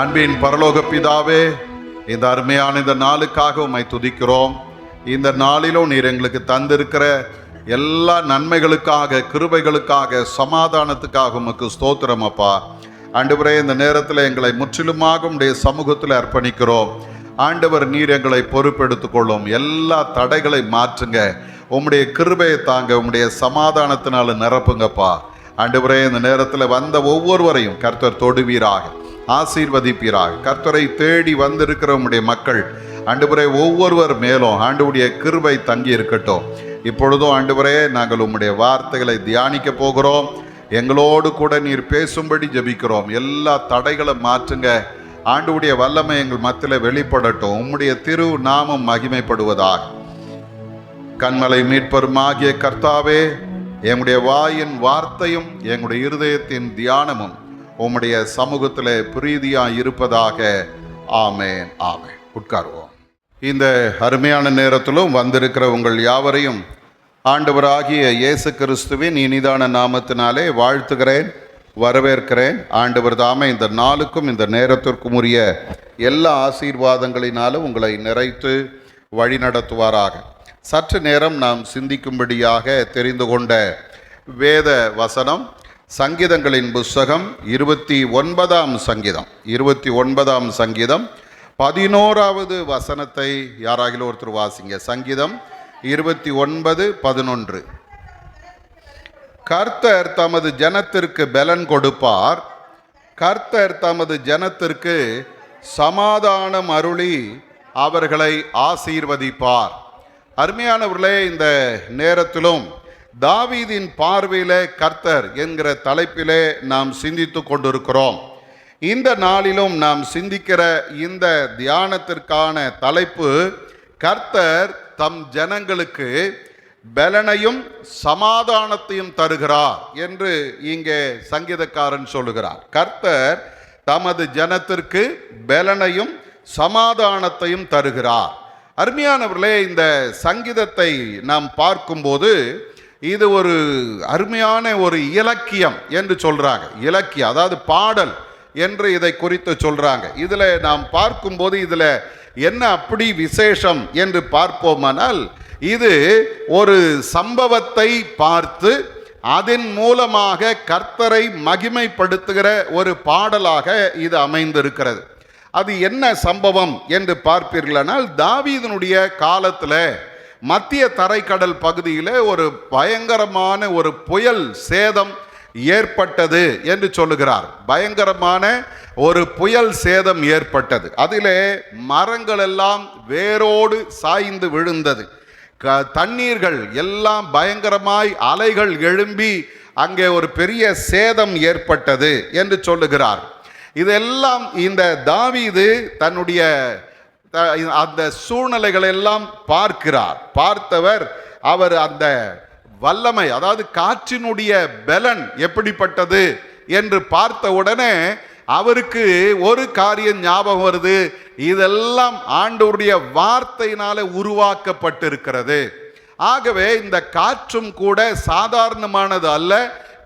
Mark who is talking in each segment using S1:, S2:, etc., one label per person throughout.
S1: அன்பின் பரலோக பிதாவே, இந்த அருமையான இந்த நாளுக்காக உம்மை துதிக்கிறோம். இந்த நாளிலும் நீர் எங்களுக்கு தந்திருக்கிற எல்லா நன்மைகளுக்காக, கிருபைகளுக்காக, சமாதானத்துக்காக உமக்கு ஸ்தோத்திரம் அப்பா. ஆண்டவரே, இந்த நேரத்தில் எங்களை முற்றிலுமாக உம்முடைய சமூகத்தில் அர்ப்பணிக்கிறோம். ஆண்டவர், நீர் எங்களை பொறுப்பெடுத்துக் கொள்ளும். எல்லா தடைகளை மாற்றுங்க. உம்முடைய கிருபையை தாங்க, உம்முடைய சமாதானத்தினால நிரப்புங்கப்பா. ஆண்டவரே, இந்த நேரத்தில் வந்த ஒவ்வொருவரையும் கர்த்தர் தொடுவீராக, ஆசீர்வதிப்பீராக. கர்த்தரை தேடி வந்திருக்கிற உம்முடைய மக்கள் ஆண்டவரே ஒவ்வொருவர் மேலும் ஆண்டவருடைய கிருபை தங்கி இருக்கட்டும். இப்பொழுதும் ஆண்டவரே, நாங்கள் உம்முடைய வார்த்தைகளை தியானிக்க போகிறோம். எங்களோடு கூட நீர் பேசும்படி ஜெபிக்கிறோம். எல்லா தடைகளை மாற்றுங்க. ஆண்டவருடைய வல்லமை எங்கள் மத்தியில் வெளிப்படட்டும். உம்முடைய திரு நாமம் மகிமைப்படுவதாக. கண்மலை மீட்பருமாகிய கர்த்தாவே, எங்களுடைய வாயின் வார்த்தையும் எங்களுடைய இருதயத்தின் தியானமும் உம்முடைய சமூகத்தில் பிரீதியாக இருப்பதாக. ஆமென், ஆமென். உட்காருவோம். இந்த அருமையான நேரத்திலும் வந்திருக்கிற உங்கள் யாவரையும் ஆண்டவராகிய இயேசு கிறிஸ்துவின் இனிதான நாமத்தினாலே வாழ்த்துகிறேன், வரவேற்கிறேன். ஆண்டவர் தாமே இந்த நாளுக்கும் இந்த நேரத்திற்கும் உரிய எல்லா ஆசீர்வாதங்களினாலும் உங்களை நிறைத்து வழி நடத்துவாராக. சற்று நேரம் நாம் சிந்திக்கும்படியாக தெரிந்து கொண்ட வேத வசனம் சங்கீதங்களின் புஸ்தகம் 29ஆம் சங்கீதம் 29ஆம் சங்கீதம் 11வது வசனத்தை யாராகிலும் ஒருத்தர் வாசிங்க. சங்கீதம் 29:11. கர்த்தர் தமது ஜனத்திற்கு பலன் கொடுப்பார், கர்த்தர் தமது ஜனத்திற்கு சமாதானம் அருளி அவர்களை ஆசீர்வதிப்பார். அருமையானவர்களே, இந்த நேரத்திலும் தாவீதின் பார்வையிலே கர்த்தர் என்கிற தலைப்பிலே நாம் சிந்தித்து கொண்டிருக்கிறோம். இந்த நாளிலும் நாம் சிந்திக்கிற இந்த தியானத்திற்கான தலைப்பு, கர்த்தர் தம் ஜனங்களுக்கு பலனையும் சமாதானத்தையும் தருகிறார் என்று இங்கே சங்கீதக்காரன் சொல்லுகிறார். கர்த்தர் தமது ஜனத்திற்கு பலனையும் சமாதானத்தையும் தருகிறார். அருமையானவர்களே, இந்த சங்கீதத்தை நாம் பார்க்கும்போது இது ஒரு அருமையான ஒரு இலக்கியம் என்று சொல்றாங்க. இலக்கியம், அதாவது பாடல் என்று இதை குறித்து சொல்றாங்க. இதில் நாம் பார்க்கும்போது இதில் என்ன அப்படி விசேஷம் என்று பார்ப்போமானால், இது ஒரு சம்பவத்தை பார்த்து அதன் மூலமாக கர்த்தரை மகிமைப்படுத்துகிற ஒரு பாடலாக இது அமைந்திருக்கிறது. அது என்ன சம்பவம் என்று பார்ப்பீர்களானால், தாவீதினுடைய காலத்தில் மத்திய தரைக்கடல் பகுதியில் ஒரு பயங்கரமான ஒரு புயல் சேதம் ஏற்பட்டது என்று சொல்லுகிறார். பயங்கரமான ஒரு புயல் சேதம் ஏற்பட்டது. அதிலே மரங்கள் எல்லாம் வேரோடு சாய்ந்து விழுந்தது. தண்ணீர்கள் எல்லாம் பயங்கரமாய் அலைகள் எழும்பி அங்கே ஒரு பெரிய சேதம் ஏற்பட்டது என்று சொல்லுகிறார். இதெல்லாம் இந்த தாவீது தன்னுடைய அந்த சூழ்நிலைகள் எல்லாம் பார்க்கிறார். பார்த்தவர் அவர் அந்த வல்லமை, அதாவது காற்றினுடைய பலன் எப்படிப்பட்டது என்று பார்த்த உடனே அவருக்கு ஒரு காரியம் ஞாபகம் வருது. இதெல்லாம் ஆண்டவருடைய வார்த்தையினால உருவாக்கப்பட்டிருக்கிறது. ஆகவே இந்த காற்றும் கூட சாதாரணமானது அல்ல,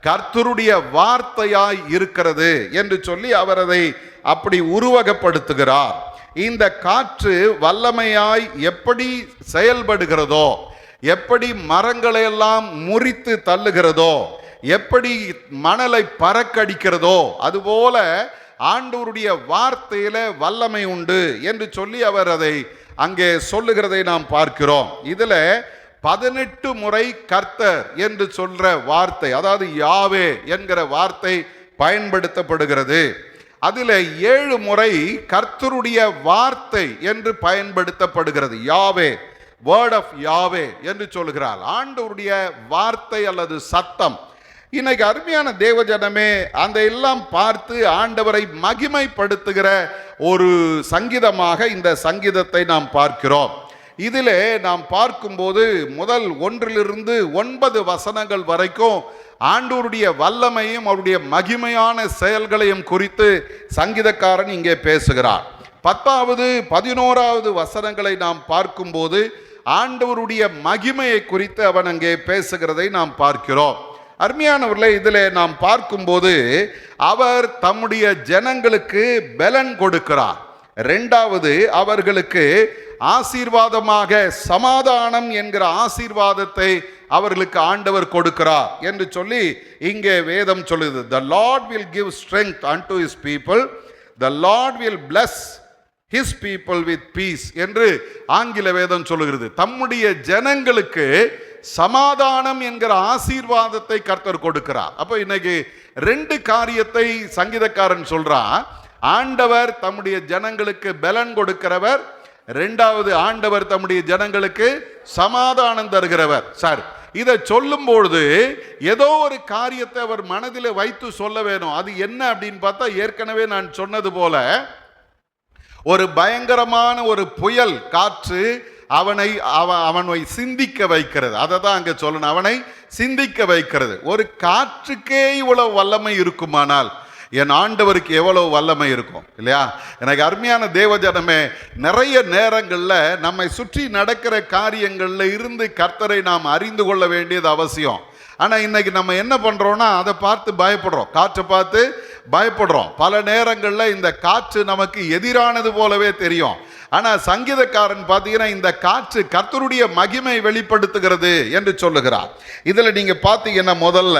S1: கர்த்தருடைய வார்த்தையாய் இருக்கிறது என்று சொல்லி அவர் அதை அப்படி உருவகப்படுத்துகிறார். இந்த காற்று வல்லமையாய் எப்படி செயல்படுகிறதோ, எப்படி மரங்களை எல்லாம் முறித்து தள்ளுகிறதோ, எப்படி மணலை பறக்கடிக்கிறதோ, அதுபோல ஆண்டவருடைய வார்த்தையில வல்லமை உண்டு என்று சொல்லி அவர் அதை அங்கே சொல்லுகிறதை நாம் பார்க்கிறோம். இதுல 18 முறை கர்த்தர் என்று சொல்ற வார்த்தை, அதாவது யாவே என்கிற வார்த்தை பயன்படுத்தப்படுகிறது. அதில் 7 முறை கர்த்தருடைய வார்த்தை என்று பயன்படுத்தப்படுகிறது. யாவே, வேர்ட் ஆஃப் யாவே என்று சொல்கிறார். ஆண்டவருடைய வார்த்தை அல்லது சத்தம். இன்னைக்கு அருமையான தேவஜனமே, அந்த எல்லாம் பார்த்து ஆண்டவரை மகிமைப்படுத்துகிற ஒரு சங்கீதமாக இந்த சங்கீதத்தை நாம் பார்க்கிறோம். இதிலே நாம் பார்க்கும்போது முதல் 1 to 9 வசனங்கள் வரைக்கும் ஆண்டவருடைய வல்லமையும் அவருடைய மகிமையான செயல்களையும் குறித்து சங்கீதக்காரன் இங்கே பேசுகிறார். 10வது 11வது வசனங்களை நாம் பார்க்கும்போது ஆண்டவருடைய மகிமையை குறித்து அவன் அங்கே பேசுகிறதை நாம் பார்க்கிறோம். அருமையானவர்களே, இதில் நாம் பார்க்கும்போது அவர் தம்முடைய ஜனங்களுக்கு பலன் கொடுக்கிறார். இரண்டாவது, அவர்களுக்கு ஆசீர்வாதமாக சமாதானம் என்கிற ஆசீர்வாதத்தை அவர்களுக்கு ஆண்டவர் கொடுக்கிறார் என்று சொல்லி இங்கே வேதம் சொல்லுது. The Lord will give strength unto his people, the Lord will bless his people with peace என்று ஆங்கில வேதம் சொல்லுகிறது. தம்முடைய ஜனங்களுக்கு சமாதானம் என்கிற ஆசீர்வாதத்தை கர்த்தர் கொடுக்கிறார். அப்போ இன்னைக்கு ரெண்டு காரியத்தை சங்கீதக்காரன் சொல்றான். ஆண்டவர் தம்முடைய ஜனங்களுக்கு பலன் கொடுக்கிறவர், இரண்டாவது ஆண்டவர் தம்முடைய ஜனங்களுக்கு சமாதானம் தருகிறவர். சார், இதை சொல்லும் பொழுது ஏதோ ஒரு காரியத்தை அவர் மனதில் வைத்து சொல்ல வேணும். அது என்ன அப்படின்னு பார்த்தா, ஏற்கனவே நான் சொன்னது போல ஒரு பயங்கரமான ஒரு புயல் காற்று அவனை சிந்திக்க வைக்கிறது. அதை தான் அங்கே சொல்லணும், அவனை சிந்திக்க வைக்கிறது. ஒரு காற்றுக்கே இவ்வளவு வல்லமை இருக்குமானால் என் ஆண்டவருக்கு எவ்வளவு வல்லமை இருக்கும் இல்லையா? எனக்கு அருமையான தேவஜனமே, நிறைய நேரங்களில் நம்மை சுற்றி நடக்கிற காரியங்களில் இருந்து கர்த்தரை நாம் அறிந்து கொள்ள வேண்டியது அவசியம். ஆனால் இன்னைக்கு நம்ம என்ன பண்ணுறோன்னா, அதை பார்த்து பயப்படுறோம், காற்றை பார்த்து பயப்படுறோம். பல நேரங்களில் இந்த காற்று நமக்கு எதிரானது போலவே தெரியும். ஆனால் சங்கீதக்காரன் பார்த்தீங்கன்னா இந்த காற்று கர்த்தருடைய மகிமை வெளிப்படுத்துகிறது என்று சொல்லுகிறார். இதில் நீங்கள் பார்த்தீங்கன்னா முதல்ல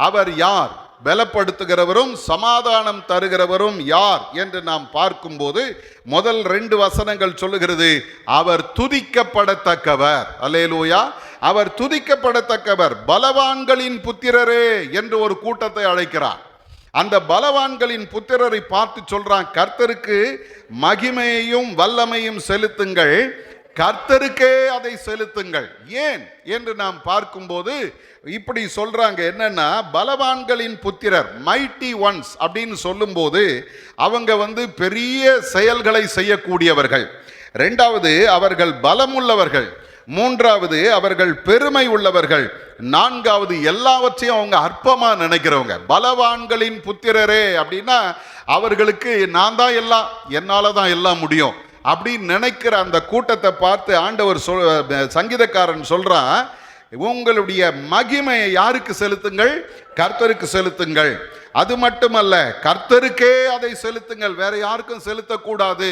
S1: அவர் யார், பலப்படுத்துகிறவரும் சமாதானம் தருகிறவரும் யார் என்று நாம் பார்க்கும்போது முதல் 2 வசனங்கள் சொல்லுகிறது, அவர் துதிக்கப்படத்தக்கவர். அல்லேலூயா, அவர் துதிக்கப்படத்தக்கவர். பலவான்களின் புத்திரரே என்று ஒரு கூட்டத்தை அழைக்கிறார். அந்த பலவான்களின் புத்திரரை பார்த்து சொல்றான், கர்த்தருக்கு மகிமையையும் வல்லமையும் செலுத்துங்கள், கர்த்தருக்கே அதை செலுத்துங்கள். ஏன் என்று நாம் பார்க்கும்போது இப்படி சொல்றாங்க. என்னன்னா, பலவான்களின் புத்திரர், மைட்டி ஒன்ஸ் அப்படின்னு சொல்லும்போது அவங்க பெரிய செயல்களை செய்யக்கூடியவர்கள். இரண்டாவது, அவர்கள் பலமுள்ளவர்கள். மூன்றாவது, அவர்கள் பெருமை உள்ளவர்கள். நான்காவது, எல்லாவற்றையும் அவங்க அற்பமா நினைக்கிறவங்க. பலவான்களின் புத்திரரே அப்படின்னா அவர்களுக்கு நான் தான் எல்லாம், என்னால தான் எல்லாம் முடியும் அப்படின்னு நினைக்கிற அந்த கூட்டத்தை பார்த்து ஆண்டவர் சங்கீதக்காரன் சொல்றான், உங்களுடைய மகிமையை யாருக்கு செலுத்துங்கள்? கர்த்தருக்கு செலுத்துங்கள். அது மட்டுமல்ல, கர்த்தருக்கே அதை செலுத்துங்கள், வேற யாருக்கும் செலுத்தக்கூடாது.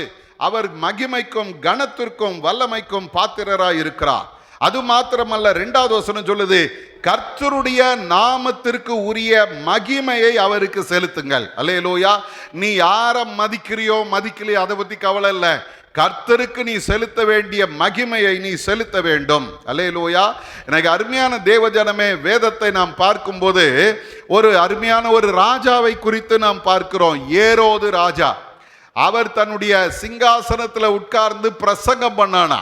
S1: அவர் மகிமைக்கும் கனத்திற்கும் வல்லமைக்கும் பாத்திரராய் இருக்கிறார். அது மாத்திரமல்ல, 2வது வசனம் சொல்லுது, கர்த்தருடைய நாமத்திற்கு உரிய மகிமையை அவருக்கு செலுத்துங்கள். அல்லேலூயா. நீ யாரை மதிக்கிறியோ மதிக்கலையோ அதை பத்தி கவலை இல்லை, கர்த்தருக்கு நீ செலுத்த வேண்டிய மகிமையை நீ செலுத்த வேண்டும். அல்லேலூயா. எனக்கு அருமையான தேவஜனமே, வேதத்தை நாம் பார்க்கும்போது ஒரு அருமையான ஒரு ராஜாவை குறித்து நாம் பார்க்கிறோம். ஏரோது ராஜா. அவர் தன்னுடைய சிங்காசனத்தில் உட்கார்ந்து பிரசங்கம் பண்ணானா.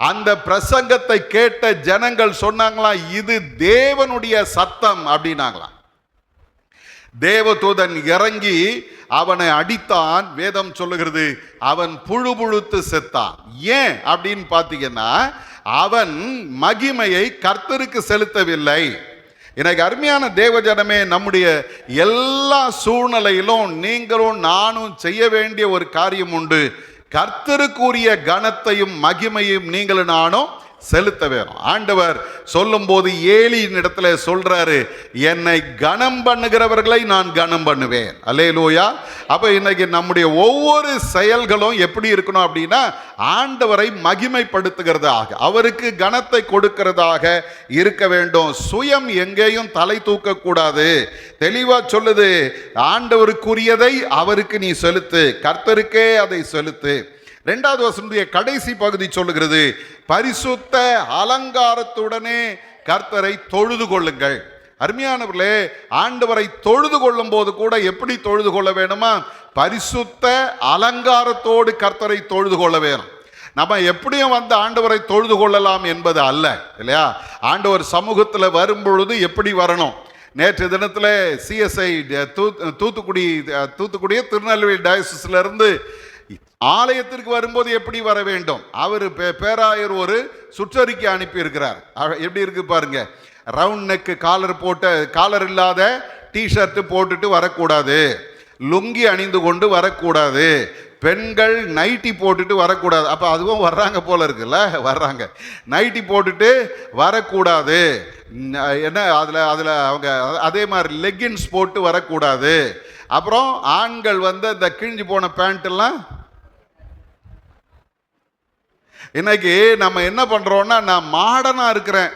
S1: அந்த பிரசங்கத்தை கேட்ட ஜனங்கள் சொன்னாங்களாம், இது தேவனுடைய சத்தம் அப்படின்னாங்களாம். தேவதூதன் இறங்கி அவனை அடித்தான். வேதம் சொல்லுகிறது, அவன் புழுத்து செத்தான். ஏன் அப்படின்னு பார்த்தீங்கன்னா, அவன் மகிமையை கர்த்தருக்கு செலுத்தவில்லை. எனக்கு அருமையான தேவஜனமே, நம்முடைய எல்லா சூழ்நிலையிலும் நீங்களும் நானும் செய்ய வேண்டிய ஒரு காரியம் உண்டு. கர்த்தருக்குரிய கனத்தையும் மகிமையும் நீங்களும் நானும் செலுத்த வேணும். ஆண்டவர் சொல்லும் போது ஏலியின் இடத்துல சொல்றாரு, என்னை கனம் பண்ணுகிறவர்களை நான் கனம் பண்ணுவேன். அல்லேலூயா. அப்ப இன்னைக்கு நம்முடைய ஒவ்வொரு செயல்களும் எப்படி இருக்கணும் அப்படின்னா, ஆண்டவரை மகிமைப்படுத்துகிறதாக, அவருக்கு கனத்தை கொடுக்கிறதாக இருக்க வேண்டும். சுயம் எங்கேயும் தலை தூக்க கூடாது. தெளிவா சொல்லுது, ஆண்டவருக்குரியதை அவருக்கு நீ செலுத்து, கர்த்தருக்கே அதை செலுத்து. 2வது வசனத்துடைய கடைசி பகுதி சொல்லுகிறது, பரிசுத்த அலங்காரத்துடனே கர்த்தரை தொழுது கொள்ளுங்கள். அருமையானவர்களே, ஆண்டவரை தொழுது கொள்ளும் போது கூட எப்படி தொழுது கொள்ள வேணுமா? பரிசுத்த அலங்காரத்தோடு கர்த்தரை தொழுது கொள்ள வேணும். நம்ம எப்படியும் ஆண்டவரை தொழுது கொள்ளலாம் என்பது அல்ல, இல்லையா? ஆண்டவர் சமூகத்தில் வரும்பொழுது எப்படி வரணும்? நேற்று தினத்தில் சிஎஸ்ஐ தூத்துக்குடி திருநெல்வேலி டயசிஸ்ல இருந்து ஆலயத்திற்கு வரும்போது எப்படி வர வேண்டும்? அவர் பேராயர் ஒரு சுற்றறிக்கை அனுப்பி இருக்கிறார். எப்படி இருக்கு பாருங்க. ரவுண்ட் நெக் காலர் இல்லாத டிஷர்ட் போட்டுட்டு வரக்கூடாது, லுங்கி அணிந்து கொண்டு வரக்கூடாது, பெண்கள் நைட்டி போட்டுட்டு வரக்கூடாது. அப்போ அதுவும் வர்றாங்க போல இருக்குல்ல, வர்றாங்க. நைட்டி போட்டுட்டு வரக்கூடாது. என்ன அதில் அவங்க அதே மாதிரி லெகின்ஸ் போட்டு வரக்கூடாது. அப்புறம் ஆண்கள் இந்த கிழிஞ்சு போன பேண்ட்டெல்லாம். இன்னைக்கு நம்ம என்ன பண்ணுறோன்னா, நான் மாடர்னாக இருக்கிறேன்,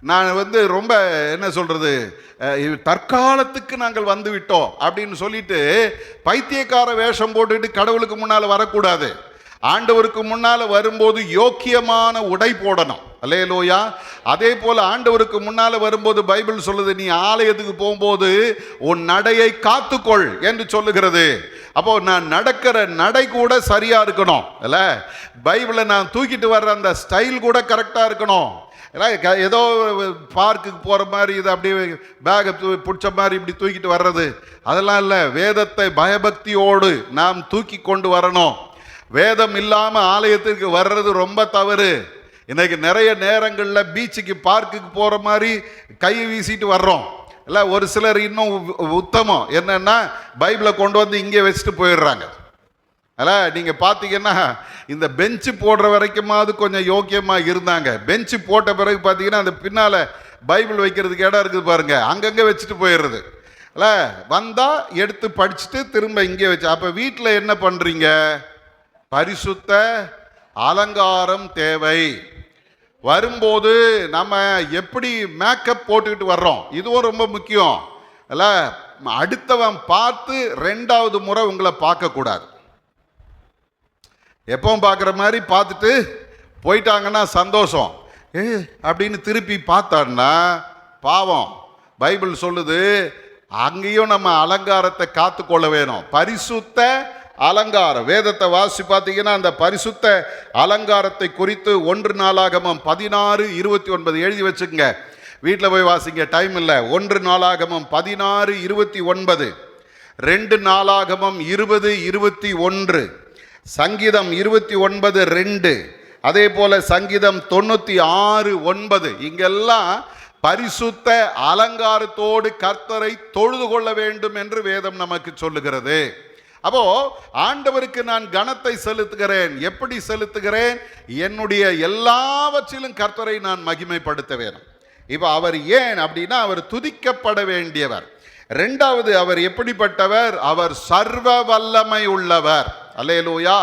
S1: நான் ரொம்ப என்ன சொல்கிறது, தற்காலத்துக்கு நாங்கள் வந்து விட்டோம் அப்படின்னு சொல்லிட்டு பைத்தியக்கார வேஷம் போட்டுட்டு கடவுளுக்கு முன்னால் வரக்கூடாது. ஆண்டவருக்கு முன்னால் வரும்போது யோக்கியமான உடை போடணும். அல்லேலூயா. அதே போல் ஆண்டவருக்கு முன்னால் வரும்போது பைபிள் சொல்லுது, நீ ஆலயத்துக்கு போகும்போது உன் நடையை காத்துக்கொள் என்று சொல்லுகிறது. அப்போ நான் நடக்கிற நடை கூட சரியா இருக்கணும். இல்ல, பைபிளை நான் தூக்கிட்டு வர்ற அந்த ஸ்டைல் கூட கரெக்டா இருக்கணும். ஏதோ பார்க்குக்கு போகிற மாதிரி இது அப்படியே பேகை பிடிச்ச மாதிரி இப்படி தூக்கிட்டு வர்றது அதெல்லாம் இல்லை. வேதத்தை பயபக்தியோடு நாம் தூக்கி கொண்டு வரணும். வேதம் இல்லாமல் ஆலயத்திற்கு வர்றது ரொம்ப தவறு. இன்னைக்கு நிறைய நேரங்களில் பீச்சுக்கு பார்க்குக்கு போகிற மாதிரி கை வீசிட்டு வர்றோம். இல்லை, ஒரு சிலர் இன்னும் உத்தமம் என்னன்னா பைபிளை கொண்டு வந்து இங்கே வச்சுட்டு போயிடுறாங்க. அதில் நீங்கள் பார்த்தீங்கன்னா இந்த பெஞ்சு போடுற வரைக்குமாவது கொஞ்சம் யோக்கியமாக இருந்தாங்க. பெஞ்சு போட்ட பிறகு பார்த்தீங்கன்னா அந்த பின்னால் பைபிள் வைக்கிறதுக்கு இடம் இருக்குது பாருங்க, அங்கங்கே வச்சுட்டு போயிடுறது. இல்லை, வந்தால் எடுத்து படிச்சுட்டு திரும்ப இங்கே வச்சு. அப்போ வீட்டில் என்ன பண்ணுறீங்க? பரிசுத்த அலங்காரம் தேவை. வரும்போது நம்ம எப்படி மேக்கப் போட்டுக்கிட்டு வர்றோம், இதுவும் ரொம்ப முக்கியம். இல்லை, அடுத்தவன் பார்த்து ரெண்டாவது முறை உங்களை பார்க்கக்கூடாது. எப்பவும் பார்க்குற மாதிரி பார்த்துட்டு போயிட்டாங்கன்னா சந்தோஷம். அப்படின்னு திருப்பி பார்த்தான்னா பாவம். பைபிள் சொல்லுது, அங்கேயும் நம்ம அலங்காரத்தை காத்து கொள்ள வேணும். பரிசுத்த அலங்காரம். வேதத்தை வாசி பார்த்தீங்கன்னா அந்த பரிசுத்த அலங்காரத்தை குறித்து 1 நாளாகமம் 16:29 எழுதி வச்சுக்கங்க. வீட்டில் போய் வாசிங்க, டைம் இல்லை. 1 நாளாகமம் 16:29, 2 நாளாகமம் 20:21, சங்கீதம் 29:2, அதே போல சங்கீதம் 96:9. இங்கெல்லாம் பரிசுத்த அலங்காரத்தோடு கர்த்தரை தொழுது கொள்ள வேண்டும் என்று வேதம் நமக்கு சொல்லுகிறது. அப்போ ஆண்டவருக்கு நான் கனத்தை செலுத்துகிறேன். எப்படி செலுத்துகிறேன்? என்னுடைய எல்லாவற்றிலும் கர்த்தரை நான் மகிமைப்படுத்த வேணும். இப்போ அவர் ஏன் அப்படின்னா, அவர் துதிக்கப்பட வேண்டியவர். ரெண்டாவது, அவர் எப்படிப்பட்டவர்? அவர் சர்வ வல்லமை உள்ளவர். அல்லேலூயா.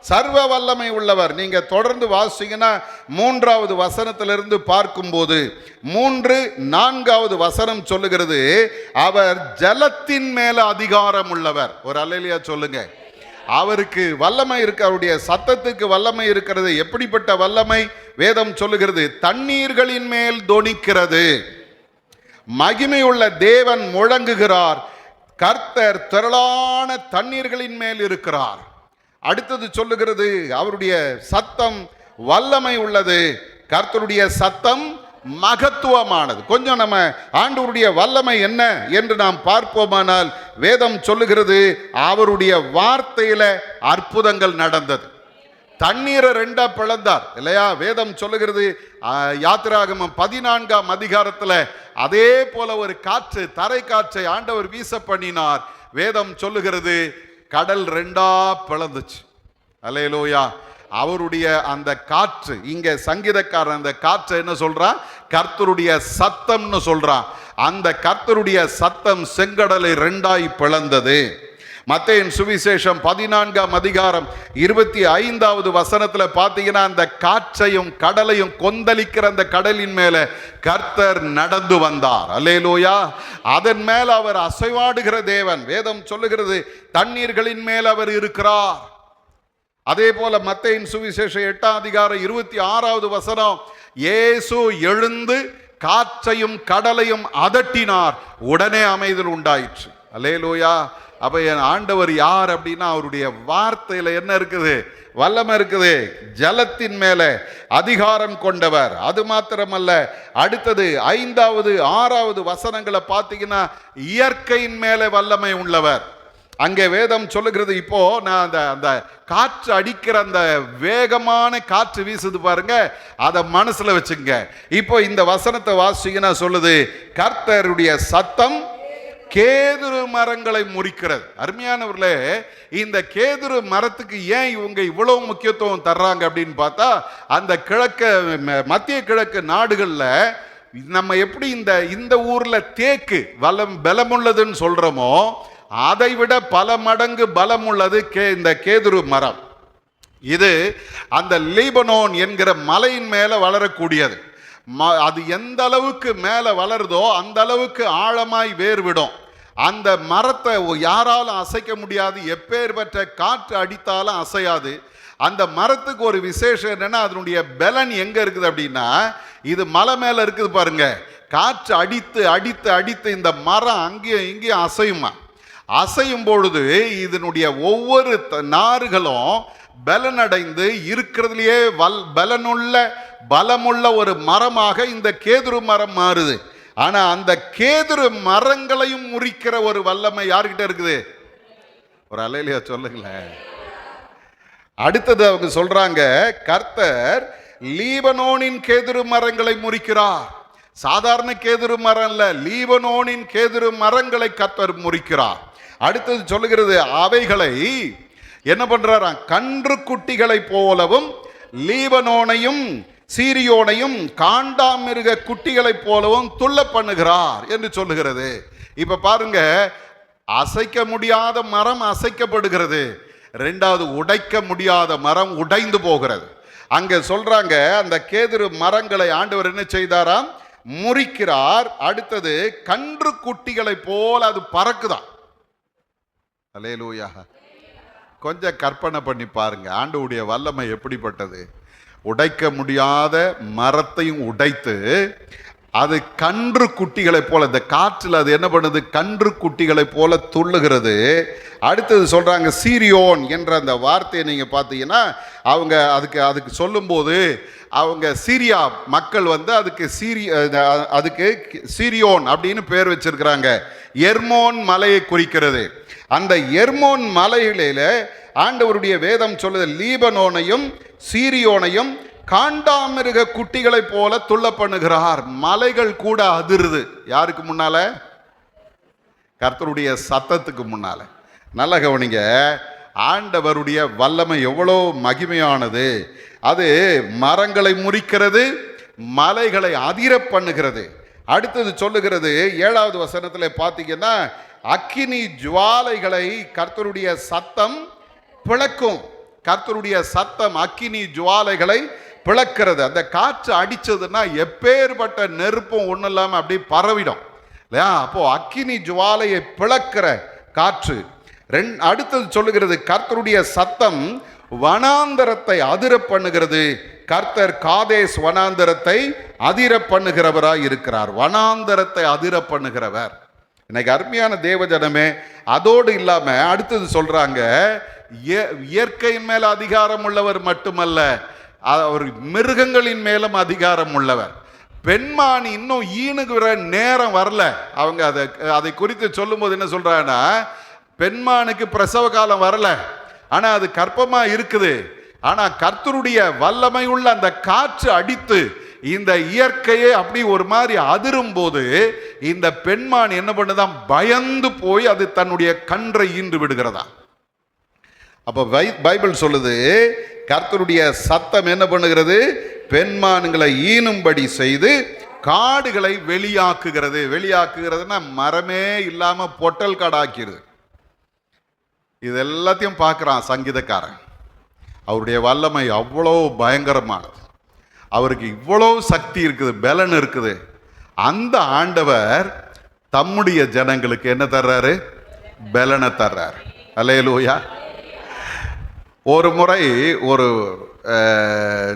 S1: சர்வ வல்லமை உள்ளவர். நீங்க தொடர்ந்து வாசிங்கன்னா 3வது வசனத்திலிருந்து பார்க்கும்போது 3-4வது வசனம் சொல்லுகிறது, அவர் ஜலத்தின் மேல அதிகாரம் உள்ளவர். ஒரு அல்லேலூயா சொல்லுங்க. அவருக்கு வல்லமை இருக்கு, அவருடைய சத்தத்துக்கு வல்லமை இருக்கிறது. எப்படிப்பட்ட வல்லமை? வேதம் சொல்லுகிறது, தண்ணீர்களின் மேல் தொனிக்கிறது. மகிமையுள்ள தேவன் முழங்குகிறார். கர்த்தர் திரளான தண்ணீர்களின் மேல் இருக்கிறார். அடுத்தது சொல்லுகிறது, அவருடைய சத்தம் வல்லமை உள்ளது. கர்த்தருடைய சத்தம் மகத்துவமானது. கொஞ்சம் நம்ம ஆண்டவருடைய வல்லமை என்ன என்று நாம் பார்ப்போமானால், வேதம் சொல்லுகிறது, அவருடைய வார்த்தையில அற்புதங்கள் நடந்தது. தண்ணீரை 2ஆ பிளந்தார் இல்லையா? வேதம் சொல்லுகிறது, யாத்திராகமம் 14ஆம் அதிகாரத்தில் அதே போல ஒரு காற்று, தரை காற்றை ஆண்டவர் வீச பண்ணினார். வேதம் சொல்லுகிறது, கடல் 2ஆ பிளந்துச்சு. அல்லேலூயா. அவருடைய அந்த காற்று, இங்க சங்கீதக்காரன் அந்த காற்று என்ன சொல்றான்? கர்த்தருடைய சத்தம்னு சொல்றான். அந்த கர்த்தருடைய சத்தம் செங்கடலை 2ஆய் பிளந்தது. மத்தேயின் சுவிசேஷம் 14ஆம் அதிகாரம் 25வது வசனத்துல பார்த்தீங்கன்னா, அந்த காற்றையும் கடலையும் கொந்தளிக்கிற அந்த கடலின் மேல கர்த்தர் நடந்து வந்தார். அல்லேலூயா. அதன் மேல அவர் அசைவாடுகிற தேவன். வேதம் சொல்லுகிறது, தண்ணீர்களின் மேல் அவர் இருக்கிறார். அதே போல மத்தேயின் சுவிசேஷம் 8ஆம் அதிகாரம் 26வது வசனம், இயேசு எழுந்து காற்றையும் கடலையும் அதட்டினார், உடனே அமைதல் உண்டாயிற்று. அல்லேலூயா. அப்ப என் ஆண்டவர் யார் அப்படின்னா, அவருடைய வார்த்தையில என்ன இருக்குது? வல்லமை இருக்குது. ஜலத்தின் மேல அதிகாரம் கொண்டவர். அது மாத்திரமல்ல, அடுத்தது 5வது 6வது வசனங்களை பார்த்தீங்கன்னா, இயற்கையின் மேல வல்லமை உள்ளவர். அங்கே வேதம் சொல்லுகிறது, இப்போ நான் அந்த காற்று அடிக்கிற அந்த வேகமான காற்று வீசுது பாருங்க, அதை மனசுல வச்சுங்க. இப்போ இந்த வசனத்தை வாசிங்கன்னா சொல்லுது, கர்த்தருடைய சத்தம் கேதுரு மரங்களை முறிக்கிறது. அருமையானவர்களே, இந்த கேதுரு மரத்துக்கு ஏன் இவங்க இவ்வளவு முக்கியத்துவம் தர்றாங்க அப்படின்னு பார்த்தா, அந்த மத்திய கிழக்கு நாடுகளில் நம்ம எப்படி இந்த ஊர்ல தேக்கு பலமுள்ளதுன்னு சொல்றோமோ, அதை விட பல மடங்கு பலம் உள்ளது இந்த கேதுரு மரம். இது அந்த லீபனோன் என்கிற மலையின் மேல வளரக்கூடியது. அது எந்த அளவுக்கு மேல வளருதோ அந்த அளவுக்கு ஆழமாய் வேர்விடும். அந்த மரத்தை யாராலும் அசைக்க முடியாது, எப்பேற்பட்ட காற்று அடித்தாலும் அசையாது. அந்த மரத்துக்கு ஒரு விசேஷம் என்னன்னா, அதனுடைய பலன் எங்க இருக்குது அப்படின்னா, இது மலை மேல இருக்குது பாருங்க. காற்று அடித்து அடித்து அடித்து இந்த மரம் அங்கேயும் இங்கேயும் அசையுமா. அசையும் பொழுது இதனுடைய ஒவ்வொரு நார்களும் பலனடைந்து இருக்கிறதுலையே பலமுள்ள ஒரு மரமாக இந்த கேதுரு மரம் மாறுது. ஆனா அந்த கேதுரு மரங்களையும் முறிக்கிற ஒரு வல்லமை யார்கிட்ட இருக்குது? ஒரு அல்லேலூயா சொல்லுங்களேன். அடுத்தது அவங்க சொல்றாங்க, கர்த்தர் லீபனோனின் கேதுரு மரங்களை முறிக்கிறார். சாதாரண கேதுரு மரம் இல்ல, லீபனோனின் கேதுரு மரங்களை கர்த்தர் முறிக்கிறார். அடுத்தது சொல்லுகிறது, அவைகளை என்ன பண்றாராம்? கன்று குட்டிகளை போலவும் லீபனோனையும் சீரியோனையும் காண்டாமிருக குட்டிகளை போலவும் துள்ள பண்ணுகிறார் என்று சொல்லுகிறது. இப்ப பாருங்க, அசைக்க முடியாத மரம் அசைக்கப்படுகிறது. ரெண்டாவது, உடைக்க முடியாத மரம் உடைந்து போகிறது. அங்க சொல்றாங்க, அந்த கேதுரு மரங்களை ஆண்டவர் என்ன செய்தாராம்? முறிக்கிறார். அடுத்தது, கன்று குட்டிகளை போல அது பறக்குதான். அல்லேலூயா. கொஞ்சம் கற்பனை பண்ணி பாருங்க, ஆண்டவருடைய வல்லமை எப்படிப்பட்டது. உடைக்க முடியாத மரத்தையும் உடைத்து அது கன்று குட்டிகளை போல, இந்த காற்றில் அது என்ன பண்ணுது? கன்று குட்டிகளை போல துள்ளுகிறது. அடுத்தது சொல்றாங்க, சீரியோன் என்ற அந்த வார்த்தையை நீங்க பார்த்தீங்கன்னா, அவங்க அதுக்கு சொல்லும்போது அவங்க சீரியா மக்கள் அதுக்கு சீரியோன் அப்படின்னு பேர் வச்சிருக்கிறாங்க. எர்மோன் மலையை குறிக்கிறது. அந்த எர்மோன் மலையில ஆண்டவருடைய வேதம் சொல்லுது, லீபனோனையும் சீரியோனையும் காண்டாமிருக குட்டிகளை போல துள்ள பண்ணுகிறார். மலைகள் கூட அதிருது. யாருக்கு முன்னால? கர்த்தருடைய சத்தத்துக்கு முன்னால. நல்ல கவனிங்க, ஆண்டவருடைய வல்லமை எவ்வளோ மகிமையானது. அது மரங்களை முறிக்கிறது, மலைகளை அதிர பண்ணுகிறது. அடுத்தது சொல்லுகிறது, 7வது வசனத்தில் பார்த்தீங்கன்னா, அக்கினி ஜுவாலைகளை கர்த்தருடைய சத்தம் பிளக்கும். கர்த்தருடைய சத்தம் அக்கினி ஜுவாலைகளை பிளக்கிறது. அந்த காற்று அடிச்சதுன்னா எப்பேற்பட்ட நெருப்பும் ஒன்றும் இல்லாமல் அப்படி பரவிடும் இல்லையா? அப்போ அக்கினி ஜுவாலையை பிளக்கிற காற்று. அடுத்தது சொல்லுகிறது, கர்த்தருடைய சத்தம் வனாந்தரத்தை அதிர பண்ணுகிறது. கர்த்தர் காதேஸ் வனாந்தரத்தை அதிர பண்ணுகிறவராய் இருக்கிறார். வனாந்தரத்தை அதிர பண்ணுகிறவர். இன்னைக்கு அருமையான தேவஜனமே, அதோடு இல்லாம அடுத்தது சொல்றாங்க, இயற்கையின் மேல அதிகாரம் உள்ளவர் மட்டுமல்ல, அவர் மிருகங்களின் மேலும் அதிகாரம் உள்ளவர். பெண்மான் இன்னும் ஈனுகிற நேரம் வரல. அவங்க அதை குறித்து சொல்லும் போது என்ன சொல்றாங்கன்னா, பெண்மானுக்கு பிரசவ காலம் வரல, ஆனா அது கர்ப்பமா இருக்குது. ஆனா கர்த்தருடைய வல்லமை உள்ள அந்த காற்று அடித்து இந்த இயற்கையை அப்படி ஒரு மாதிரி அதிரும் போது இந்த பெண்மான் என்ன பண்ணுதான்? பயந்து போய் அது தன்னுடைய கன்றை ஈன்று விடுகிறதா. அப்ப பைபிள் சொல்லுது, கர்த்தருடைய சத்தம் என்ன பண்ணுகிறது? பெண்மான்களை ஈனும்படி செய்து காடுகளை வெளியாக்குகிறது. வெளியாக்குகிறதுனா மரமே இல்லாம பொட்டல் காடாக்கிறது. இது எல்லாத்தையும் பார்க்கிறான் சங்கீதக்காரன். அவருடைய வல்லமை அவ்வளோ பயங்கரமானது. அவருக்கு இவ்வளோ சக்தி இருக்குது, பலன் இருக்குது. அந்த ஆண்டவர் தம்முடைய ஜனங்களுக்கு என்ன தர்றாரு? பலனை தர்றாரு. அல்லேலூயா. ஒரு முறை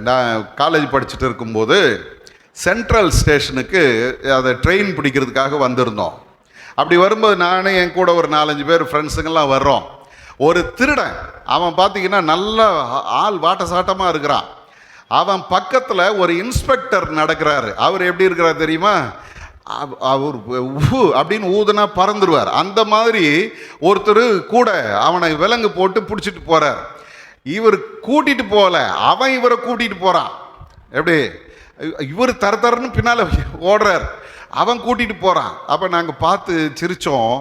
S1: நான் காலேஜ் படிச்சுட்டு இருக்கும்போது சென்ட்ரல் ஸ்டேஷனுக்கு அதை ட்ரெயின் பிடிக்கிறதுக்காக வந்திருந்தோம். அப்படி வரும்போது நானே என் கூட ஒரு 4-5 பேர் ஃப்ரெண்ட்ஸுங்கெல்லாம் வர்றோம். ஒரு திருடன், அவன் பார்த்தீங்கன்னா நல்ல ஆள் வாட்ட சாட்டமாக இருக்கிறான். அவன் பக்கத்தில் ஒரு இன்ஸ்பெக்டர் நடக்கிறாரு. அவர் எப்படி இருக்கிறார் தெரியுமா? அவர் அப்படின்னு ஊதுனா பறந்துடுவார். அந்த மாதிரி ஒருத்தர் கூட அவனை விலங்கு போட்டு பிடிச்சிட்டு போறார். இவர் கூட்டிட்டு போகல, அவன் இவரை கூட்டிட்டு போறான். எப்படி? இவர் தரன்னு பின்னால ஓடுறார், அவன் கூட்டிட்டு போறான். அப்ப நாங்க பார்த்து சிரிச்சோம்.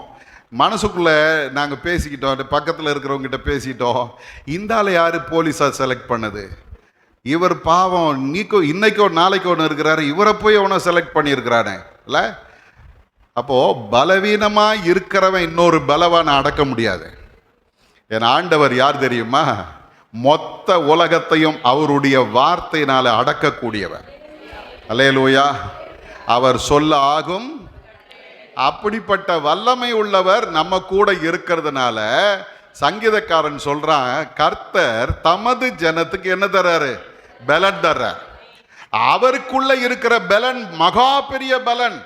S1: மனசுக்குள்ள நாங்கள் பேசிக்கிட்டோம், பக்கத்தில் இருக்கிறவங்ககிட்ட பேசிட்டோம், இந்த ஆளை யார் போலீஸாக செலக்ட் பண்ணது, இவர் பாவம் இன்னைக்கோ நாளைக்கோ ஒன்று இருக்கிறாரு, இவரை போய் அவனை செலக்ட் பண்ணியிருக்கிறானே இல்லை. அப்போது பலவீனமாக இருக்கிறவன் இன்னொரு பலவானை அடக்க முடியாது. என் ஆண்டவர் யார் தெரியுமா? மொத்த உலகத்தையும் அவருடைய வார்த்தையினால அடக்கக்கூடியவர். அல்லேலூயா. அவர் சொல்ல ஆகும். அப்படிப்பட்ட வல்லமை உள்ளவர் நம்ம கூட இருக்கிறதுனால சங்கீதக்காரன் சொல்றான், கர்த்தர் தமது ஜனத்துக்கு என்ன தர்றாரு? பலன் தர்றார். அவருக்குள்ள இருக்கிற பலன் மகா பெரிய பலன்.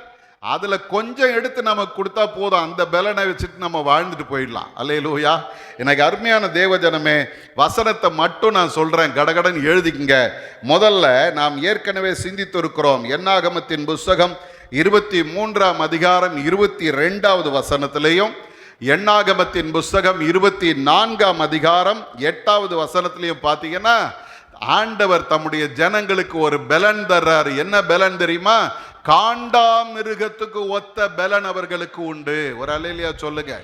S1: அதுல கொஞ்சம் எடுத்து நமக்கு கொடுத்தா போதும், அந்த பலனை வச்சுட்டு நம்ம வாழ்ந்துட்டு போயிடலாம். அல்லேலூயா. எனக்கு அருமையான தேவஜனமே, வசனத்தை மட்டும் நான் சொல்றேன், கடகடன் எழுதிக்குங்க. முதல்ல நாம் ஏற்கனவே சிந்தித்து இருக்கிறோம். என்னாகமத்தின் புஸ்தகம் 23ஆம் அதிகாரம் 22வது வசனத்திலையும், என்னாகமத்தின் புஸ்தகம் 24ஆம் அதிகாரம் 8வது வசனத்திலையும் பார்த்தீங்கன்னா ஆண்டவர் தம்முடைய ஜனங்களுக்கு ஒரு பலன் தர்றாரு. என்ன பலன் தெரியுமா? காண்டாமிருகத்துக்கு ஒத்த பலன் அவர்களுக்கு உண்டு. ஒரு அல்லேலூயா சொல்லுங்க.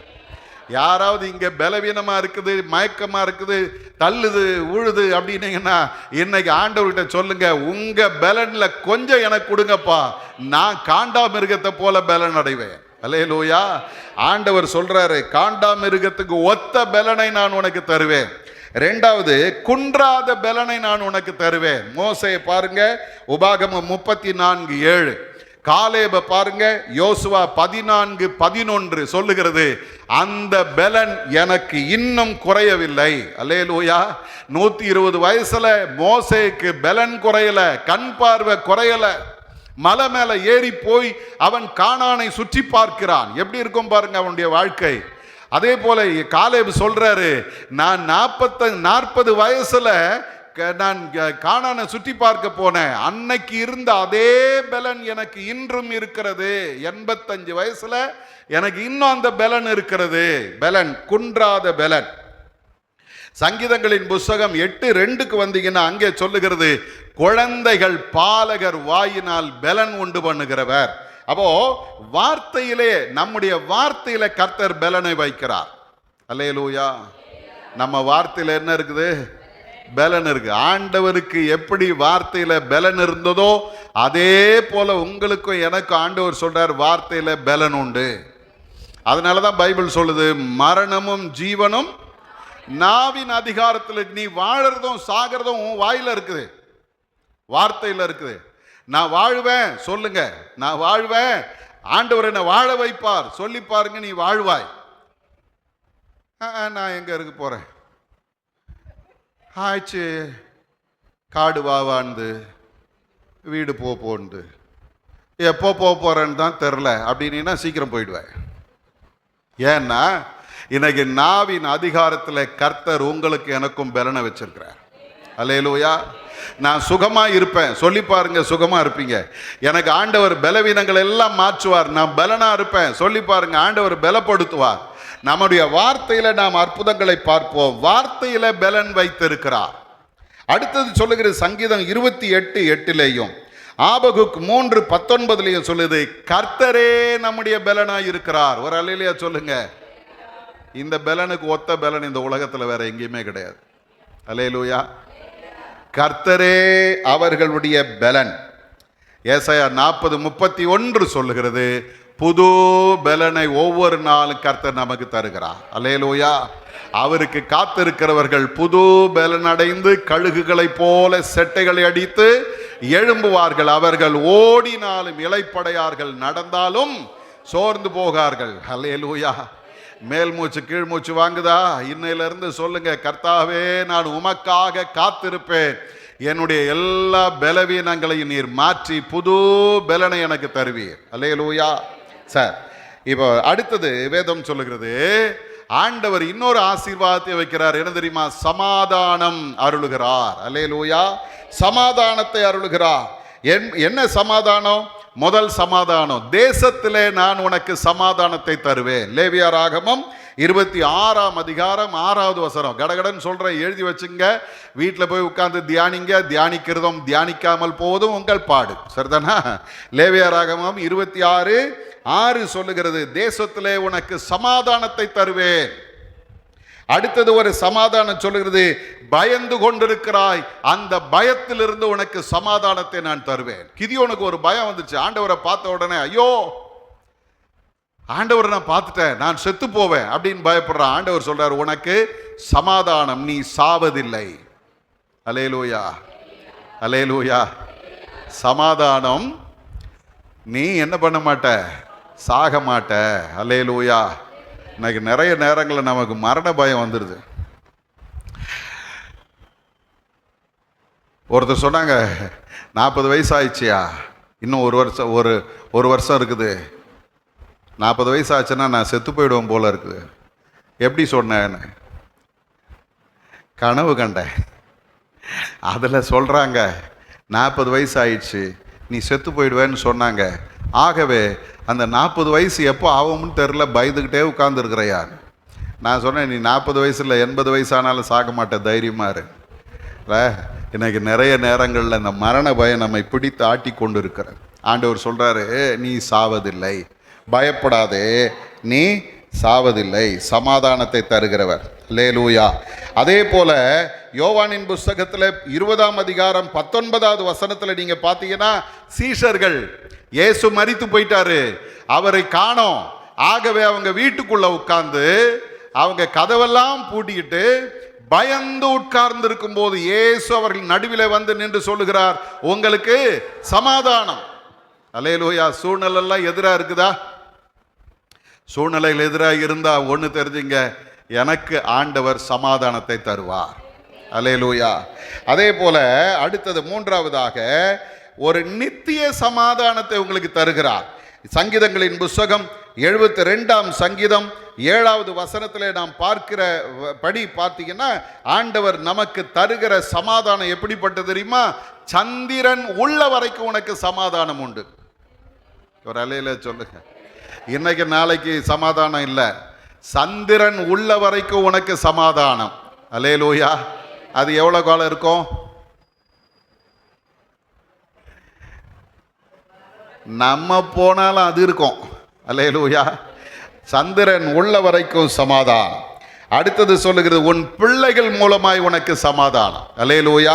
S1: யாராவது இங்க பலவீனமா இருக்குது, மயக்கமா இருக்குது, தள்ளுது உழுது அப்படின்னீங்கன்னா இன்னைக்கு ஆண்டவர்கிட்ட சொல்லுங்க, உங்க பலன்ல கொஞ்சம் எனக்கு கொடுங்கப்பா, நான் காண்டாமிருகத்தை போல பலன் அடைவேன். அல்லேலூயா. ஆண்டவர் சொல்றாரு, காண்டாமிருகத்துக்கு ஒத்த பலனை நான் உனக்கு தருவேன். ரெண்டாவது, குன்றாத பலனை நான் உனக்கு தருவேன். மோசேயை பாருங்க, உபாகமம் 34:7. காலேப பாருங்க, யோசுவா 14:11 சொல்லுகிறது, அந்த பலன் எனக்கு இன்னும் குறையவில்லை. அல்லேலூயா. 120 வயசுல மோசேக்கு பலன் குறையல, கண் பார்வை குறையல. மலை மேல ஏறி போய் அவன் கானானை சுற்றி பார்க்கிறான். எப்படி இருக்கும் பாருங்க அவனுடைய வாழ்க்கை. அதே போல காலேப் சொல்றாரு, நான் 40 வயசுல நான் கானானை சுற்றி பார்க்க போனேன், அன்னைக்கு இருந்த அதே பலன் எனக்கு இன்றும் இருக்கிறது. 85 வயசுல எனக்கு இன்னும் அந்த பலன் இருக்கிறது. பலன், குன்றாத பலன். சங்கீதங்களின் புஸ்தகம் 8:2 வந்தீங்கன்னா அங்கே சொல்லுகிறது, குழந்தைகள் பாலகர் வாயினால் பலன் உண்டு பண்ணுகிறவர். அப்போ வார்த்தையிலே, நம்முடைய வார்த்தையில கர்த்தர் பலனை வைக்கிறார். அல்லேலூயா. நம்ம வார்த்தையில என்ன இருக்குது? பலன் இருக்கு. ஆண்டவருக்கு எப்படி வார்த்தையில பலன் இருந்ததோ அதே போல உங்களுக்கும் எனக்கும் ஆண்டவர் சொல்றார், வார்த்தையில பலன் உண்டு. அதனாலதான் பைபிள் சொல்லுது, மரணமும் ஜீவனும் நாவின் அதிகாரத்தில். நீ வாழறதும் சாகிறதும் உன் வாயில இருக்குது, வார்த்தையில இருக்குது. நான் வாழ்வேன் சொல்லுங்க, நான் வாழ்வேன், ஆண்டவர் என்ன வாழ வைப்பார் சொல்லி பாருங்க, நீ வாழ்வாய். நான் எங்க இருக்க போறேன், ஆச்சு காடு வாவாந்து வீடு போன்னு, எப்போ போறேன்னு தான் தெரில அப்படின்னா சீக்கிரம் போயிடுவேன். ஏன்னா இன்னைக்கு நாவின் அதிகாரத்தில் கர்த்தர் உங்களுக்கு எனக்கும் பலனை வச்சிருக்கிறார். அல்லேலூயா. நான் சுகமா இருப்பேன் சொல்லி பாருங்க, சுகமா இருப்பீங்க. எனக்கு ஆண்டவர் பலவீனங்கள் எல்லாம் மாற்றுவார், நான் பலனா இருப்பேன் சொல்லி பாருங்க, ஆண்டவர் பலப்படுத்துவார். நம்முடைய வார்த்தையில நாம் அற்புதங்களை பார்ப்போம். வார்த்தையில பலன் வைத்திருக்கிறார். அடுத்தது சொல்லுகிற சங்கீதம் 28:8 ஆபகுக் 3:19 சொல்லுது, கர்த்தரே நம்முடைய பலனாய் இருக்கிறார். ஒரு அல்லேலூயா சொல்லுங்க. இந்த பலனுக்கு ஒத்த பலன் இந்த உலகத்துல வேற எங்கேயுமே கிடையாது. அல்லேலூயா. கர்த்தரே அவர்களுடைய பலன். ஏசாயா 40:31 சொல்லுகிறது, புது பலனை ஒவ்வொரு நாளும் கர்த்தர் நமக்கு தருகிறார். அல்லேலூயா. அவருக்கு காத்திருக்கிறவர்கள் புது பலன் அடைந்து கழுகுகளை போல செட்டைகளை அடித்து எழும்புவார்கள். அவர்கள் ஓடினாலும் இளைப்படையார்கள், நடந்தாலும் சோர்ந்து போகார்கள். அல்லேலூயா. மேல் மூச்சு கீழ் மூச்சு வாங்குதா? இன்னையிலிருந்து சொல்லுங்க, கர்த்தாவே நான் உமக்காக காத்திருப்பேன், என்னுடைய எல்லா பலவீனங்களையும் நீர் மாற்றி புது பலனை எனக்கு தருவீர். அல்லேலூயா. சார், இப்போ அடுத்தது வேதம் சொல்லுகிறது, ஆண்டவர் இன்னொரு ஆசீர்வாதத்தை வைக்கிறார். என்ன தெரியுமா? சமாதானம் அருளுகிறார். அல்லேலூயா. சமாதானத்தை அருளுகிறார். என்ன சமாதானம்? முதல் சமாதானம், தேசத்திலே நான் உனக்கு சமாதானத்தை தருவேன். லேவியராகமம் 26ஆம் அதிகாரம் 6வது வசனம். கடகடன் சொல்றேன், எழுதி வச்சுங்க, வீட்டில் போய் உட்கார்ந்து தியானிங்க. தியானிக்கிறதும் தியானிக்காமல் போவதும் உங்கள் பாடு. சரிதானா? லேவியராகமம் 26 6 சொல்லுகிறது, தேசத்திலே உனக்கு சமாதானத்தை தருவேன். அடுத்தது ஒரு சமாதானம் சொல்லுகிறது, பயந்து கொண்டிருக்கிறாய், அந்த பயத்திலிருந்து உனக்கு சமாதானத்தை நான் தருவேன். கிதியோனுக்கு ஒரு பயம் வந்துச்சு. ஆண்டவரை பார்த்த உடனே, ஐயோ ஆண்டவரை நான் பார்த்துட்டேன், நான் செத்து போவேன் அப்படின்னு பயப்படுறான். ஆண்டவர் சொல்றாரு, உனக்கு சமாதானம், நீ சாவதில்லை. அல்லேலூயா, அல்லேலூயா. சமாதானம், நீ என்ன பண்ண மாட்ட, சாக மாட்ட. அல்லேலூயா. இன்னைக்கு நிறைய நேரங்களில் நமக்கு மரண பயம் வந்துடுது. ஒருத்தர் சொன்னாங்க, 40 வயசு ஆயிடுச்சியா, இன்னும் ஒரு வருஷம் இருக்குது, 40 வயசு ஆச்சுன்னா நான் செத்து போயிடுவேன் போல இருக்குது. எப்படி சொன்னேன்னு கனவு கண்டேன். அதில் சொல்கிறாங்க, 40 வயசு ஆயிடுச்சு, நீ செத்து போயிடுவேன்னு சொன்னாங்க. ஆகவே அந்த 40 வயசு எப்போ ஆகும்னு தெரில, பயந்துக்கிட்டே உட்கார்ந்துருக்கிறையா. நான் சொன்னேன், நீ 40 வயசில் 80 வயசானாலும் சாக மாட்டேன், தைரியமாக இரு. இன்னைக்கு நிறைய நேரங்களில் இந்த மரண பயம் நம்மை பிடித்து ஆட்டி கொண்டு இருக்கிறது. ஆண்டவர் சொல்கிறாரு, நீ சாவதில்லை, பயப்படாதே, நீ சாவதில்லை, சமாதானத்தை தருகிறவர். அல்லேலூயா. அதே போல யோவானின் புஸ்தகத்தில் 20ஆம் அதிகாரம் 19வது வசனத்தில் நீங்க பார்த்தீங்கன்னா, சீஷர்கள் இயேசு மரித்து போயிட்டாரு, அவரை காணோம். ஆகவே அவங்க வீட்டுக்குள்ள உட்கார்ந்து அவங்க கதவெல்லாம் பூட்டிக்கிட்டு பயந்து உட்கார்ந்து இருக்கும் போது இயேசு அவர்கள் நடுவில் வந்து நின்று சொல்லுகிறார், உங்களுக்கு சமாதானம். அல்லேலூயா. சூழ்நிலை எல்லாம் எதிராக இருக்குதா? சூழ்நிலையில் எதிராக இருந்தா ஒன்று தெரிஞ்சுங்க, எனக்கு ஆண்டவர் சமாதானத்தை தருவார். அல்லேலூயா. அதே போல அடுத்தது 3வதாக ஒரு நித்திய சமாதானத்தை உங்களுக்கு தருகிறார். சங்கீதங்களின் புஸ்தகம் 72ஆம் சங்கீதம் 7வது வசனத்தில் நாம் பார்க்கிற படி பார்த்தீங்கன்னா, ஆண்டவர் நமக்கு தருகிற சமாதானம் எப்படிப்பட்ட தெரியுமா? சந்திரன் உள்ள வரைக்கும் உனக்கு சமாதானம் உண்டு. ஒரு அலையில சொல்லுங்க, இன்னைக்கு நாளைக்கு சமாதானம் இல்லை, சந்திரன் உள்ள வரைக்கும் உனக்கு சமாதானம். அல்லேலூயா. அது எவ்வளவு காலம் இருக்கும்? நம்ம போனாலும் அது இருக்கும். அல்லேலூயா. சந்திரன் உள்ள வரைக்கும் சமாதானம். அடுத்தது சொல்லுகிறது, உன் பிள்ளைகள் மூலமாய் உனக்கு சமாதானம். அல்லேலூயா.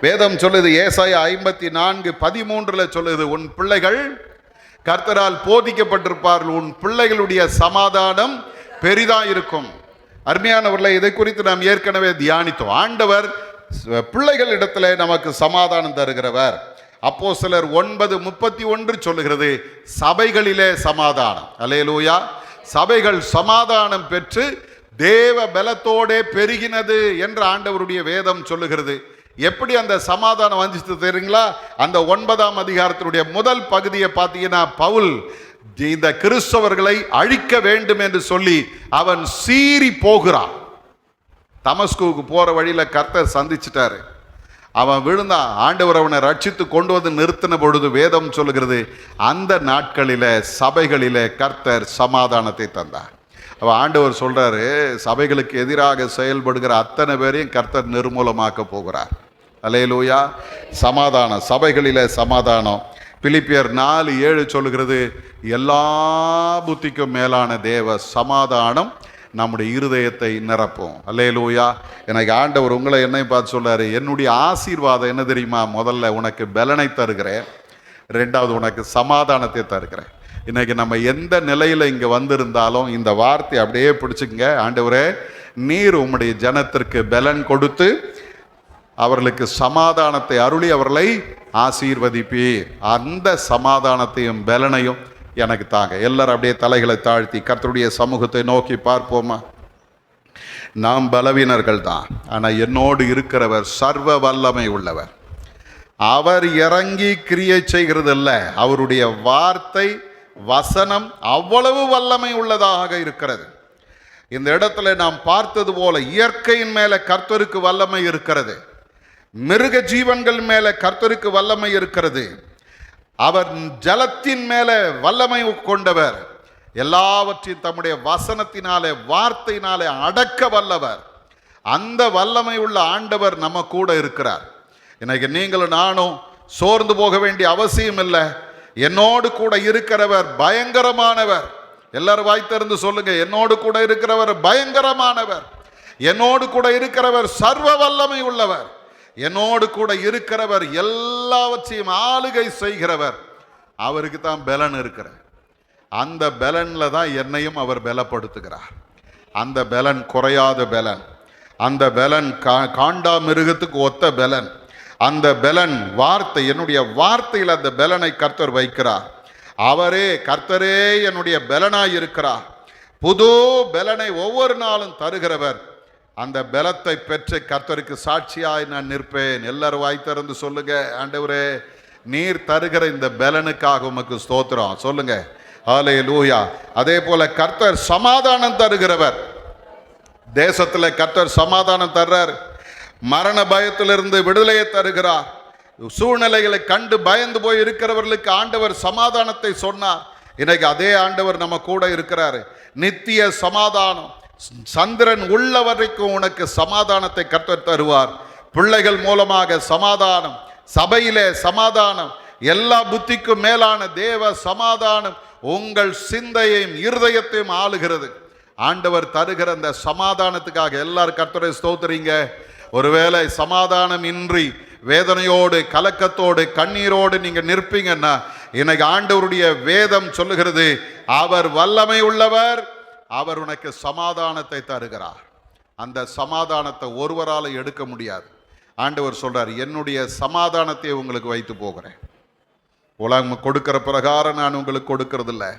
S1: வேதம் சொல்லுது, ஏசாயா 54:13 சொல்லுது, உன் பிள்ளைகள் கர்த்தரால் போதிக்கப்பட்டிருப்பார்கள், உன் பிள்ளைகளுடைய சமாதானம் பெரிதா இருக்கும். அருமையானவர்களே, இதை குறித்து நாம் ஏற்கனவே தியானித்தோம். ஆண்டவர் பிள்ளைகளிடத்தில் நமக்கு சமாதானம் தருகிறவர். அப்போஸ்தலர் 9:31 சொல்லுகிறது, சபைகளிலே சமாதானம். அல்லேலூயா. சபைகள் சமாதானம் பெற்று தேவ பலத்தோடே பெருகினது என்று ஆண்டவருடைய வேதம் சொல்லுகிறது. எப்படி அந்த சமாதானம் வந்துச்சு தெரியுங்களா? அந்த 9ஆம் அதிகாரத்தினுடைய முதல் பகுதியை பார்த்தீங்கன்னா, பவுல் இந்த கிறிஸ்தவர்களை அழிக்க வேண்டும் என்று சொல்லி அவன் சீறி போகிறான். தமஸ்குவுக்கு போற வழியில கர்த்தர் சந்திச்சிட்டாரு. அவன் விழுந்தான். ஆண்டவர் அவனை ரட்சித்து கொண்டு வந்து நிறுத்தின பொழுது வேதம் சொல்லுகிறது, அந்த நாட்களில சபைகளில கர்த்தர் சமாதானத்தை தந்தார். அவன் ஆண்டவர் சொல்றாரு, சபைகளுக்கு எதிராக செயல்படுகிற அத்தனை பேரையும் கர்த்தர் நிர்மூலமாக்க போகிறார். அல்லேலூயா. சமாதானம், சபைகளில சமாதானம். பிலிப்பியர் 4:7 சொல்லுகிறது, எல்லா புத்திக்கும் மேலான தேவ சமாதானம் நம்முடைய இருதயத்தை நிரப்பும். அல்லேலூயா. எனக்கு ஆண்டவர் உங்களை என்னை பார்த்து சொல்றாரு, என்னுடைய ஆசீர்வாதம் என்ன தெரியுமா? முதல்ல உனக்கு பலனை தருகிறேன், 2வது உனக்கு சமாதானத்தை தருகிறேன். இன்னைக்கு நம்ம எந்த நிலையில இங்க வந்திருந்தாலும் இந்த வார்த்தை அப்படியே பிடிச்சுங்க. ஆண்டவரே, நீர் உம்முடைய ஜனத்திற்கு பலன் கொடுத்து அவர்களுக்கு சமாதானத்தை அருளி அவர்களை ஆசீர்வதிப்பீர். அந்த சமாதானத்தையும் பலனையும் எனக்கு தாங்க. எல்லாரும் அப்படியே தலைகளை தாழ்த்தி கர்த்தருடைய சமூகத்தை நோக்கி பார்ப்போமா? நாம் பலவீனர்கள் தான், ஆனால் என்னோடு இருக்கிறவர் சர்வ வல்லமை உள்ளவர். அவர் இறங்கி கிரியை செய்கிறது அல்ல, அவருடைய வார்த்தை வசனம் அவ்வளவு வல்லமை உள்ளதாக இருக்கிறது. இந்த இடத்துல நாம் பார்த்தது போல இயற்கையின் மேல கர்த்தருக்கு வல்லமை இருக்கிறது, மிருக ஜீவன்கள் மேல கர்த்தருக்கு வல்லமை இருக்கிறது. அவர் ஜலத்தின் மேல வல்லமை கொண்டவர், எல்லாவற்றையும் தம்முடைய வசனத்தினாலே வார்த்தையினாலே அடக்க வல்லவர். அந்த வல்லமை உள்ள ஆண்டவர் நம்ம கூட இருக்கிறார். இன்னைக்கு நீங்களும் நானும் சோர்ந்து போக வேண்டிய அவசியம் இல்லை. என்னோடு கூட இருக்கிறவர் பயங்கரமானவர். எல்லாரும் வாய் திறந்து சொல்லுங்க, என்னோடு கூட இருக்கிறவர் பயங்கரமானவர், என்னோடு கூட இருக்கிறவர் சர்வ வல்லமை உள்ளவர், என்னோடு கூட இருக்கிறவர் எல்லாவற்றையும் ஆளுகை செய்கிறவர். அவருக்கு தான் பலன் இருக்கிற. அந்த பலன்ல தான் என்னையும் அவர் பலப்படுத்துகிறார். அந்த பலன் குறையாத பலன், அந்த பலன் காண்டா மிருகத்துக்கு ஒத்த பலன், அந்த பலன் வார்த்தை, என்னுடைய வார்த்தையில் அந்த பலனை கர்த்தர் வைக்கிறார். அவரே கர்த்தரே என்னுடைய பலனாய் இருக்கிறார். புது பலனை ஒவ்வொரு நாளும் தருகிறவர். அந்த பலத்தை பெற்று கர்த்தருக்கு சாட்சியாய் நான் நிற்பேன். எல்லாரும் வாய் திறந்து சொல்லுங்க, ஆண்டவரே நீர் தருகிற இந்த பலனுக்காக உமக்கு ஸ்தோத்திரம் சொல்லுங்க. ஹல்லேலூயா. அதே போல கர்த்தர் சமாதானம் தருகிறவர். தேசத்துல கர்த்தர் சமாதானம் தர்றார். மரண பயத்திலிருந்து விடுதலையை தருகிறார். சூழ்நிலைகளை கண்டு பயந்து போய் இருக்கிறவர்களுக்கு ஆண்டவர் சமாதானத்தை சொன்னார். இன்னைக்கு அதே ஆண்டவர் நம்ம கூட இருக்கிறாரு. நித்திய சமாதானம். சந்திரன் உள்ள வரைக்கும் உனக்கு சமாதானத்தை கர்த்தர் தருவார். பிள்ளைகள் மூலமாக சமாதானம், சபையிலே சமாதானம், எல்லா புத்திக்கும் மேலான தேவ சமாதானம் உங்கள் சிந்தையையும் இருதயத்தையும் ஆளுகிறது. ஆண்டவர் தருகிற அந்த சமாதானத்துக்காக எல்லாரும் கர்த்தரை ஸ்தோத்திரிங்க. ஒருவேளை சமாதானம் இன்றி வேதனையோடு கலக்கத்தோடு கண்ணீரோடு நீங்க நிற்பீங்கன்னா, இன்னைக்கு ஆண்டவருடைய வேதம் சொல்லுகிறது, அவர் வல்லமை உள்ளவர், அவர் உனக்கு சமாதானத்தை தருகிறார். அந்த சமாதானத்தை ஒருவரால் எடுக்க முடியாது. ஆண்டவர் சொல்றார், என்னுடைய சமாதானத்தை உங்களுக்கு வைத்து போகிறேன். உலகம் கொடுக்கிற பிரகாரம் நான் உங்களுக்கு கொடுக்கறதில்லை.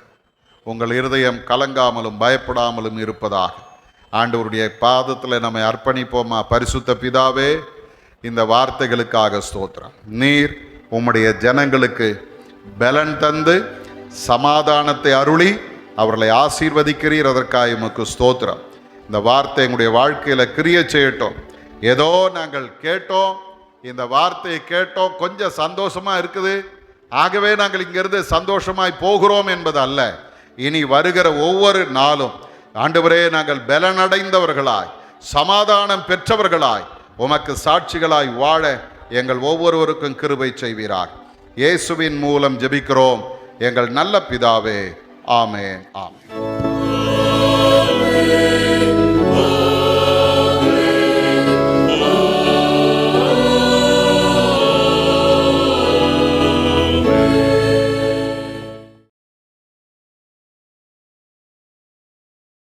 S1: உங்கள் இருதயம் கலங்காமலும் பயப்படாமலும் இருப்பதாக. ஆண்டவருடைய பாதத்தில் நம்மை அர்ப்பணிப்போமா. பரிசுத்த பிதாவே, இந்த வார்த்தைகளுக்காக ஸ்தோத்திரம். நீர் உம்முடைய ஜனங்களுக்கு பலன் தந்து சமாதானத்தை அருளி அவர்களை ஆசீர்வதிக்கிறீர். அதற்காக உமக்கு ஸ்தோத்திரம். இந்த வார்த்தை எங்களுடைய வாழ்க்கையில் கிரியை செய்யட்டும். ஏதோ நாங்கள் கேட்டோம், இந்த வார்த்தையை கேட்டோம், கொஞ்சம் சந்தோஷமா இருக்குது, ஆகவே நாங்கள் இங்கிருந்து சந்தோஷமாய் போகிறோம் என்பது அல்ல. இனி வருகிற ஒவ்வொரு நாளும் ஆண்டவரே நாங்கள் பலனடைந்தவர்களாய் சமாதானம் பெற்றவர்களாய் உமக்கு சாட்சிகளாய் வாழ எங்கள் ஒவ்வொருவருக்கும் கிருபை செய்வீராக. இயேசுவின் மூலம் ஜெபிக்கிறோம் எங்கள் நல்ல பிதாவே. ஆமென், ஆமென்.